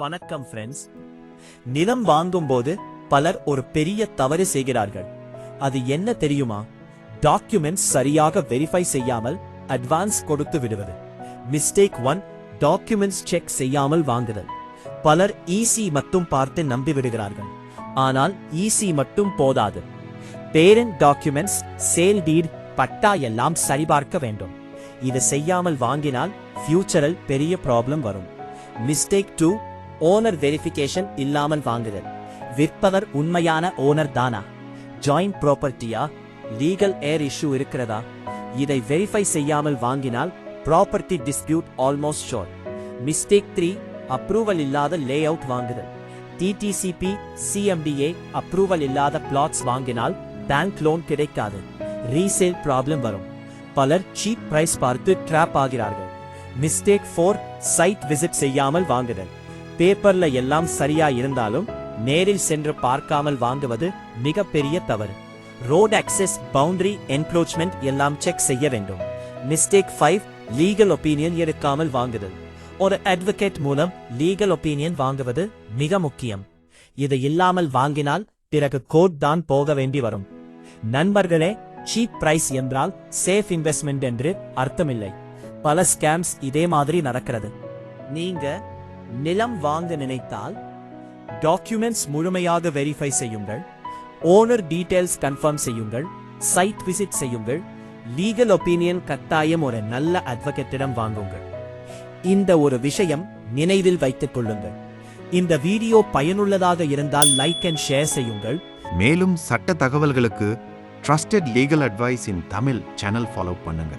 வணக்கம் ஃப்ரெண்ட்ஸ். நிலம் வாங்கும்போது பலர் ஒரு பெரிய தவறு செய்கிறார்கள். அது என்ன தெரியுமா? டாக்குமெண்ட்ஸ் சரியாக வெரிஃபை செய்யாமல் அட்வான்ஸ் கொடுத்து விடுவது. மிஸ்டேக் 1, டாக்குமெண்ட்ஸ் செக் செய்யாமல் வாங்குதல். பலர் ஈசி மட்டும் பார்த்து நம்பி விடுகிறார்கள். ஆனால் ஈசி மட்டும் போதாது. பேரண்ட் டாக்குமெண்ட்ஸ், சேல் டீட், பட்டா எல்லாம் சரிபார்க்க வேண்டும். இது செய்யாமல் வாங்கினால் ஃபியூச்சரில் பெரிய ப்ராப்ளம் வரும். மிஸ்டேக் 2, ஓனர் வெரிஃபிகேஷன் இல்லாமல் வாங்குதல். விற்பவர் உண்மையான ஓனர் தானா? ஜாயிண்ட் ப்ராப்பர்ட்டியா? லீகல் ஏர் இஷ்யூ இருக்கிறதா? இதை வெரிஃபை செய்யாமல் வாங்கினால் property dispute almost sure. Mistake 3, approval இல்லாத லே அவுட் வாங்குதல். டிடிசிபி, சிஎம்டிஏ அப்ரூவல் இல்லாத பிளாட்ஸ் வாங்கினால் பேங்க் லோன் கிடைக்காது. ரீசேல் ப்ராப்ளம் வரும். பலர் சீப் பிரைஸ் பார்த்து ட்ராப் ஆகிறார்கள். மிஸ்டேக் 4, சைட் விசிட் செய்யாமல் வாங்குதல். பேப்பர்ல எல்லாம் சரியா இருந்தாலும் நேரில் சென்று பார்க்காமல் வாங்குவது மிகப்பெரிய தவறு. ரோட் அக்சஸ், பவுண்டரி, என்க்ரோச்மெண்ட் எல்லாம் செக் செய்ய வேண்டும். மிஸ்டேக் 5, லீகல் ஒப்பீனியன் எடுக்காமல் வாங்குதல். ஒரு அட்வொகேட் மூலம் லீகல் ஒப்பீனியன் வாங்குவது மிக முக்கியம். இது இல்லாமல் வாங்கினால் பிறகு கோர்ட் தான் போக வேண்டி வரும். நண்பர்களே, சீப் பிரைஸ் என்றால் சேஃப் இன்வெஸ்ட்மெண்ட் என்று அர்த்தமில்லை. பல ஸ்கேம்ஸ் இதே மாதிரி நடக்கிறது. நீங்க நிலம் வாங்க நினைத்தால் டாக்குமெண்ட்ஸ் முழுமையாக வெரிஃபை செய்யுங்கள். ஓனர் டீடைல்ஸ் கன்ஃபார்ம் செய்யுங்கள். சைட் விசிட் செய்யுங்கள். லீகல் ஒப்பீனியன் கட்டாயம் ஒரு நல்ல அட்வொகேட்டிடம் வாங்குங்கள். இந்த ஒரு விஷயம் நினைவில் வைத்துக் கொள்ளுங்கள். இந்த வீடியோ பயனுள்ளதாக இருந்தால் லைக் அண்ட் ஷேர் செய்யுங்கள். மேலும் சட்ட தகவல்களுக்கு ட்ரஸ்டட் லீகல் அட்வைஸ் இன் தமிழ் சேனல் ஃபாலோ பண்ணுங்க.